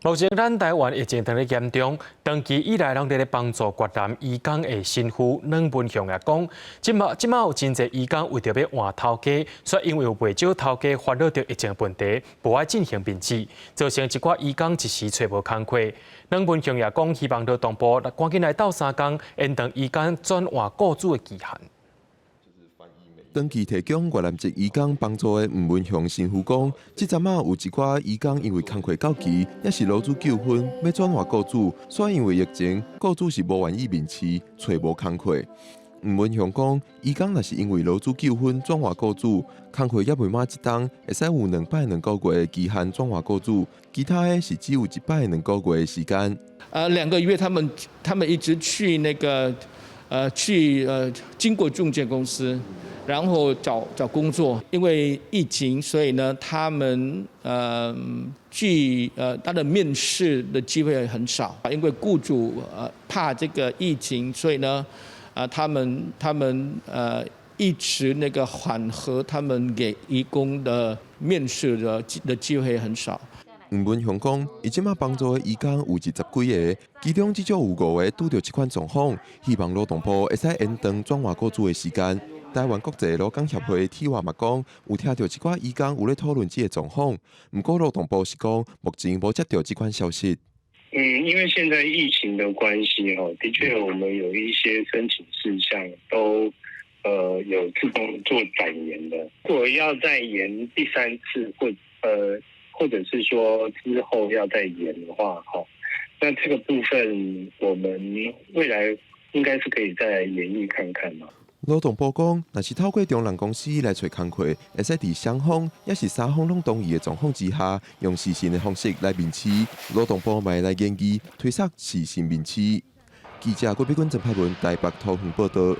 目前咱台湾疫情正在严重，长期以来拢在帮助越南移工的辛苦。阮文雄也讲，即马有真侪移工为着要换头家，却因为有袂少头家烦恼着疫情问题，无爱进行面试，造成一寡移工一时找无工课。阮文雄也讲，希望劳动部赶紧来斗3工，延长移工转换雇主的期限。长期提供越南籍移工帮助的吴文雄新妇讲，即阵有一寡移工因为工课到期，也是劳资纠纷，要转换雇主，所以因为疫情，雇主是无愿意面试，找无工课。吴文雄讲，移工若是因为劳资纠纷转换雇主，工课也未满一档，会使有2摆2个月的期限转换雇主，其他的是只有1摆2个月的时间。2个月他们一直去经过中介公司。然后找工作，因为疫情，所以呢，他们他的面试的机会很少，因为雇主怕这个疫情，所以呢，他们一直缓和他们给移工的面试的机会很少。吴文雄讲，伊即马帮助的移工有20几个，其中至少有5个拄到这款状况，希望劳动部会使延长转换雇主的时间。台湾国际劳工协会体话嘛讲，有听到一寡移工有咧讨论这个状况，不过劳动部是讲目前无接到这款消息。因为现在疫情的关系的确我们有一些申请事项都有自动做展延的。如果要再延第3次或者是说之后要再延的话，那这个部分我们未来应该是可以再研议看看嘛。劳动部讲，若是透过中人公司来找工课，会使伫双方也是3方拢同意的状况之下，用视讯的方式来面试。劳动部嘛来研究推测视讯面试。记者郭碧君、郑柏文台北桃园报道。